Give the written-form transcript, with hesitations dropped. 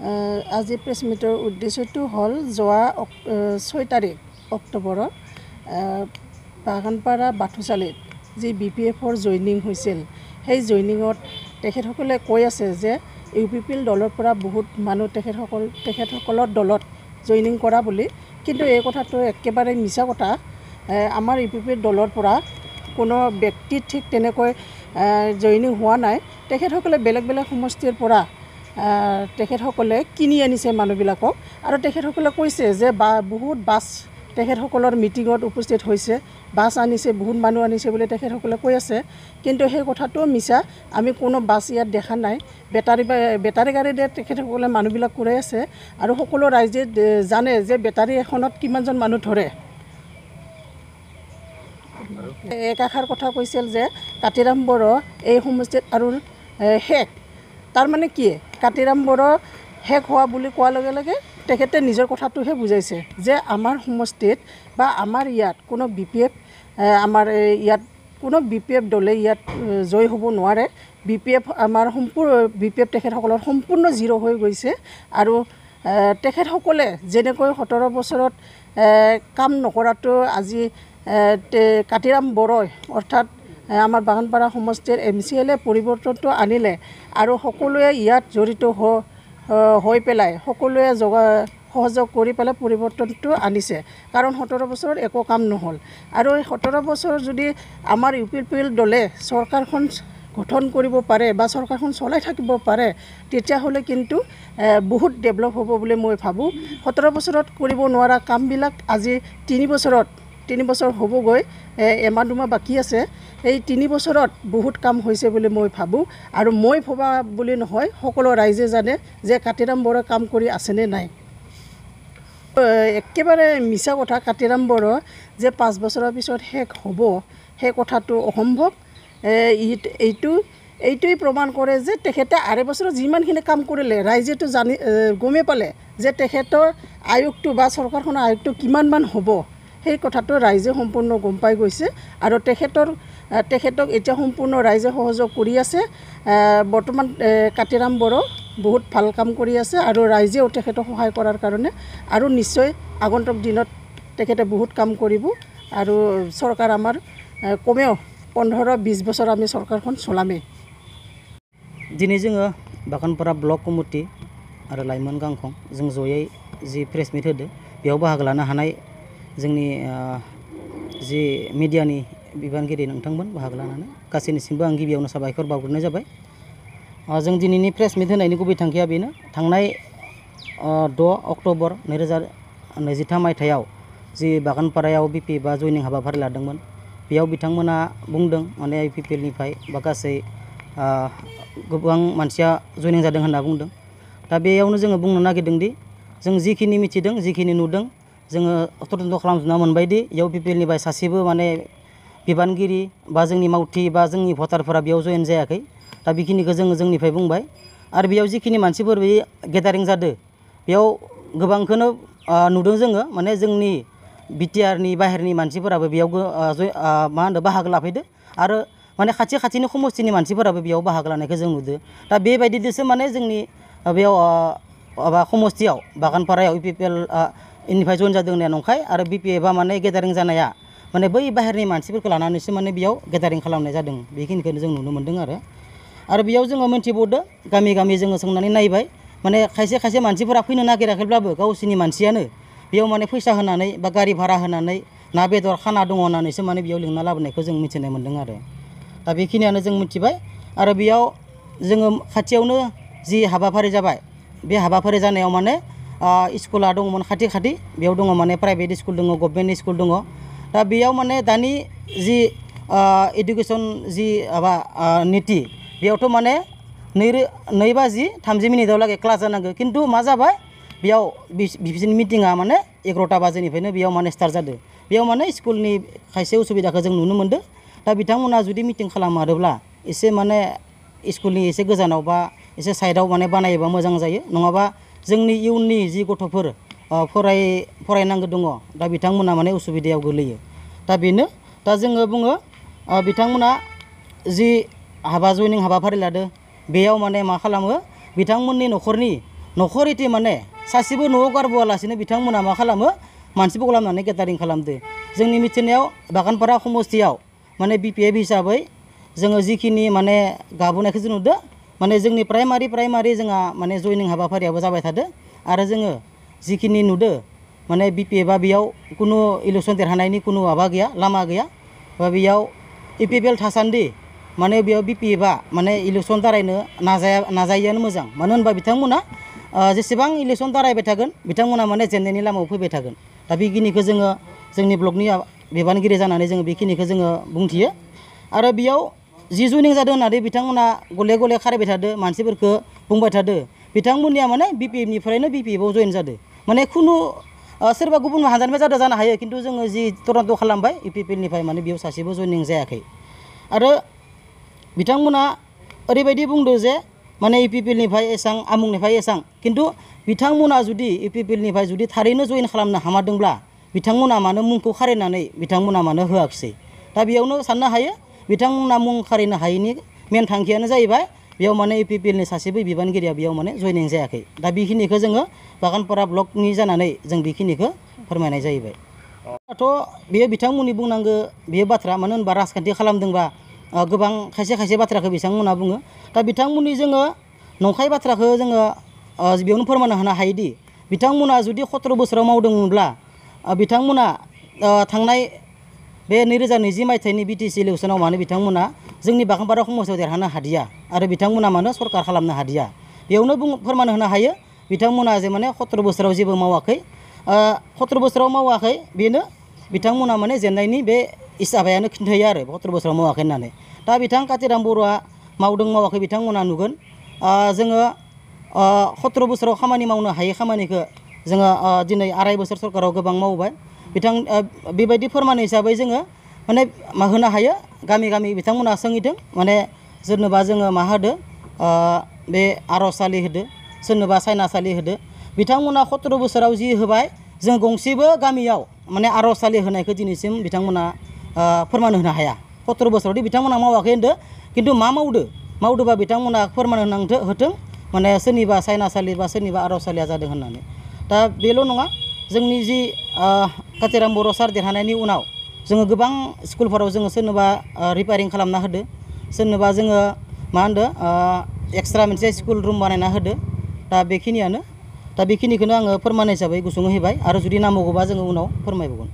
আজি প্ৰেছ মিটৰ উদ্দেশ্যটো হ'ল যোৱা 6 তাৰিখ অক্টোবৰৰ বাগানপাৰা বাথুচালিত যি BPFৰ জইনিং হৈছিল সেই জইনিঙত তেখেতসকলে কৈ আছে যে UPPL দলৰ পৰা বহুত মানুহ তেখেতসকলৰ দলত জইনিং কৰা বুলি, কিন্তু এই কথাটো একেবাৰে মিছা কথা। আমাৰ UPPL দলৰ পৰা কোনো ব্যক্তি ঠিক তেনেকৈ জইনিং হোৱা নাই। তেখেতসকলে বেলেগ বেলেগ সমষ্টিৰ পৰা তেখেতসকলে কিনি আনিছে মানুহবিলাকক, আৰু তেখেতসকলে কৈছে যে বহুত বাছ তেখেতসকলৰ মিটিঙত উপস্থিত হৈছে, বাছ আনিছে, বহুত মানুহ আনিছে বুলি তেখেতসকলে কৈ আছে, কিন্তু সেই কথাটো মিছা। আমি কোনো বাছ ইয়াত দেখা নাই। বেটাৰী গাড়ীৰে তেখেতসকলে মানুহবিলাক কৰাই আছে, আৰু সকলো ৰাইজে জানে যে বেটাৰী এখনত কিমানজন মানুহ ধৰে। একাষাৰ কথা কৈছিল যে কাতিৰাম বড়ো এই সমষ্টিত আৰু শেষ। তাৰমানে কি, কাতিৰাম বড়ো শেষ হোৱা বুলি কোৱাৰ লগে লগে তেখেতে নিজৰ কথাটোহে বুজাইছে যে আমাৰ সমষ্টিত বা আমাৰ ইয়াত কোনো BPF ইয়াত কোনো BPF দলে ইয়াত জয় হ'ব নোৱাৰে। BPF আমাৰ BPF তেখেতসকলৰ সম্পূৰ্ণ জিৰ' হৈ গৈছে, আৰু তেখেতসকলে যেনেকৈ 17 বছৰত কাম নকৰাটো আজি কাতিৰাম বড়োই অৰ্থাৎ আমাৰ বাগানপাৰা সমষ্টিৰ MCLA পৰিৱৰ্তনটো আনিলে, আৰু সকলোৱে ইয়াত জড়িত হৈ পেলাই সকলোৱে সহযোগ কৰি পেলাই পৰিৱৰ্তনটো আনিছে। কাৰণ 17 বছৰত একো কাম নহ'ল, আৰু এই 17 বছৰ যদি আমাৰ UPPL দলে চৰকাৰখন গঠন কৰিব পাৰে বা চৰকাৰখন চলাই থাকিব পাৰে, তেতিয়াহ'লে কিন্তু বহুত ডেভেলপ হ'ব বুলি মই ভাবোঁ। 17 বছৰত কৰিব নোৱাৰা কামবিলাক আজি 3 বছৰ হ'বগৈ, এমাহ দুমাহ বাকী আছে। এই 3 বছৰত বহুত কাম হৈছে বুলি মই ভাবোঁ, আৰু মই ভবা বুলি নহয়, সকলো ৰাইজে জানে যে কাতিৰাম বড়োই কাম কৰি আছেনে নাই। একেবাৰে মিছা কথা। কাতিৰাম বড়ো যে 5 বছৰৰ পিছত শেষ হ'ব, সেই কথাটো অসম্ভৱ। এইটোৱেই প্ৰমাণ কৰে যে তেখেতে 2.5 বছৰত যিমানখিনি কাম কৰিলে ৰাইজেতো গমেই পালে যে তেখেতৰ আয়োগটো বা চৰকাৰখনৰ আয়োগটো কিমানমান হ'ব। সেই কথাটো ৰাইজে সম্পূৰ্ণ গম পাই গৈছে, আৰু তেখেতক এতিয়া সম্পূৰ্ণ ৰাইজে সহযোগ কৰি আছে। বৰ্তমান কাতিৰাম বড়ো বহুত ভাল কাম কৰি আছে, আৰু ৰাইজেও তেখেতক সহায় কৰাৰ কাৰণে আৰু নিশ্চয় আগন্তুক দিনত তেখেতে বহুত কাম কৰিব, আৰু চৰকাৰ আমাৰ কমেও 15-20 বছৰ আমি চৰকাৰখন চলামেই। दिनै जोङो बागानपारा ब्लक कमिटि आरो लाइमोन गांखं जों जयै जि प्रेस मिट होदो, बेयाव बाहागो लानो हानाय जोंनि जि मिडियानि बिबानगिरि नोंथांमोन बाहागो लानानै गासैनिसिमबो आं गिबियावनो साबायखर बावग्रोनाय जाबाय। जों दिनैनि प्रेस मिट होनायनि गुबै थांखिया बेनो, थांनाय 6 अक्ट'बर 2023 मायथाइयाव जि बागानपारायाव BP बा जयनिं हाबाफारि लादोंमोन, बेयाव बिथांमोना बुंदों माने UPPL निफ्राय बा गासै गोबां मानसिया जयनिं जादों होनना बुंदों। दा बेयावनो जोङो बुंनो नागिरदों दि जों जिखिनि मिथिदों, जिखिनि नुदों, जोङो तदन्त खालामजोबना मोनबायदि UPPL निफ्राय सासेबो माने बिबानगिरि बा जोंनि मावथि बा जोंनि भटारफोरा बेयाव जयेन जायाखै। दा बेखिनिखौ जोङो जोंनिफ्राय बुंबाय, आरो बेयाव जिखिनि मानसिफोर बे गेदारिं जादों, बेयाव गोबांखौनो नुदों जोङो, माने जोंनि BTR नि बाहेरनि मानसिफोराबो बेयाव बाहागो लाफैदो, आरो माने खाथिनि समस्थिनि मानसिफोराबो बेयाव बाहागो लानायखौ जों नुदों। दा बेबायदिसो माने जोंनि बेयाव समस्थियाव बागानपारायाव UPPL निफ्राय जयेन जादों होननाया नंखाय, आरो BPF माने गेदारिं जानाया माने बै बाहेरनि मानसिफोरखौ लानानैसो माने बेयाव गेदारिं खालामनाय जादों। बेखिनिखौनो जों नुनो मोन्दों। आरो बेयाव जोङो मिन्थिबावदों, गामि गामि जोङो सोंनानै नायबाय, माने खायसे मानसिफोरा फैनो नागिराखैब्लाबो गावसोरनि मानसियानो बेयाव माने फैसा होनानै बा गारि भारा होनानै ना बेदर खाना दङ होननानैसो माने बेयाव लिंना लाबोनायखौ जों मिथिनो मोन्दों। आरो दा बेखिनियानो जों मिथिबाय। आरो बेयाव जोङो खाथियावनो जि हाबाफारि जाबाय, बे हाबाफारि जानायाव माने स्कुला दङमोन खाथि बेयाव दङ माने प्राइभेट स्कुल दङ, गभर्नमेन्ट स्कुल दङ। दा बेयाव माने दानि जि एडुकेसन जि नीति, बेयावथ' माने 2:30 लागै क्लास जानांगौ, खिन्थु मा जाबाय बेयाव बिसोरनि मिटिङा माने 11टा बाजिनिफ्रायनो बेयाव माने स्टार्ट जादों। बेयाव माने स्कुलनि खायसे उसुबिदाखौ जों नुनो मोन्दों। दा बिथांमोना जुदि मिटिं खालामारोब्ला एसे माने स्कुलनि एसे गोजानाव बा एसे साइडआव माने बानायोबा मोजां जायो, नङाबा जोंनि इयुननि जि गथ'फोर फरायनांगौ दङ, दा बिथांमोना माने उसुबिदायाव गोलैयो। दा बेनो, दा जोङो बुङो बिथांमोना जि जयनिं हाबाफारि लादों, बेयाव माने मा खालामो, बिथांमोननि न'खरनि नख'रिति माने सासेबो न'आव गारबोआलासिनो बिथांमोना मा खालामो मानसिबो खालामनानै गेटारिं खालामदो जोंनि मिथिनायाव बागानपारा समस्थियाव माने BPF हिसाबै जोङो जिखिनि माने गाबोनायखौ जों नुदो माने जोंनि प्राइमारि जोंहा माने जयनिं हाबाफारियाबो जाबाय थादो आरो जोङो जिखिनि नुदो माने BPF आ बेयाव कुनु इलेक्सन देरहानायनि कुनु माबा गैया लामा गैया बा बेयाव EPPL थासान्दि माने बेयाव BPF आ माने इलेक्सन दारायनो नाजायैयानो मोजां मानो होनबा बिथांमोना जेसेबां इलेक्सन दारायबाय थागोन बिथांमोना माने जेननायनि लामायाव फैबाय थागोन दा बेखिनिखौ जोङो जोंनि ब्लकनि बिबानगिरि जानानै जोङो बेखिनिखौ जोङो बुंथियो आरो बेयाव जि जयनिं जादों होननानै बिथांमोना गले गले खारायबाय थादो मानसिफोरखौ बुंबाय थादो बिथांमोननिया माने BPF निफ्रायनो BPF आव जयन जादो माने खुनु सोरबा गुबुन हानजानिफ्राय जादों जानो हायो खिन्थु जोङो जि तदन्त खालामबाय EPPL निफ्राय माने बेयाव सासेबो जयनिं जायाखै आरो बिथांमोना ओरैबायदि बुंदो जे माने EPPL निफ्राय एसां आमुंनिफ्राय एसां खिन्थु बिथांमोना जुदि EPPL निफ्राय जुदि थारैनो जयन खालामनो हामारदोंब्ला बिथांमोना मानो मुंखौ खारिनानै बिथांमोना मानो होआखिसै दा बेयावनो साननो हायो बिथांमोना मुं खारिनो हायैनि मेन थांखियानो जाहैबाय बेयाव माने EPPL नि सासेबो बिबानगिरिया बेयाव माने जयनिं जायाखै दा बेखिनिखौ जोङो बागानपारा ब्लकनि जानानै जों बेखिनिखौ फोरमायनाय जाहैबाय दाथ' बेयो बिथांमोननि बुंनांगौ बेयो बाथ्रा मानो होनबा राजखान्थि खालामदोंबा गोबां खायसे बाथ्राखौ बिथांमोना बुङो दा बिथांमोननि जोङो नंखाय बाथ्राखौ जोङो बेयावनो फोरमायनो होनो हायोदि बिथांमोना जुदि 17 बोसोराव मावदोंमोनब्ला बिथांमोना थांनाय बे 2020 मायथाइनि BTC इलेक्सनाव मानो बिथांमोना जोंनि बागानपारा समस्थियाव देरहानो हादिया आरो बिथांमोना मानो सरकार खालामनो हादिया बेयावनो फोरमान होनो हायो बिथांमोना जे माने 17 बोसोराव जेबो मावाखै 17 बोसोराव मावाखै बेनो बिथांमोना माने जेननायनि बे इसाबायानो खिन्थायो आरो 17 बोसोराव मावाखै होननानै दा बिथां कातिराम बर'आ मावदों मावाखै बिथांमोना नुगोन जोङो 17 बोसोराव खामानि मावनो हायै खामानिखौ जोङो दिनै 2.5 बोसोर सरकाराव गोबां मावबाय बेबायदि फोरमान हिसाबै जोङो माने मा होनो हायो गामि बिथांमोना सोंहैदों माने सोरनोबा जोङो मा होदो बे आर'जसालि होदो सोरनोबा सायनासालि होदो बिथांमोना 17 बोसोराव जि होबाय जों गंसेबो गामियाव माने आर'जसालि होनायखौ दिनैसिम बिथांमोना फोरमान होनो हाया 17 बोसोरावदि बिथांमोना मावाखै होनदो खिन्थु मा मावदोबा बिथांमोना फोरमान होथों माने सोरनिबा सायनासालि बा सोरनिबा आर'जसालिया जादों होननानै दा बेल' नङा जोंनि जि कातिराम बर' सार देरहानायनि उनाव जोङो गोबां स्कुलफोराव जोङो सोरनोबा रिपेयारिं खालामना होदो सोरनोबा जोङो मा होनदो एक्सट्रा मोनसे स्कुल रुम बानायना होदो दा बेखिनिखौनो आङो फोरमान हिसाबै गुसुङै होबाय आरो जुदि नांबावगौबा जोङो उनाव फोरमायबावगोन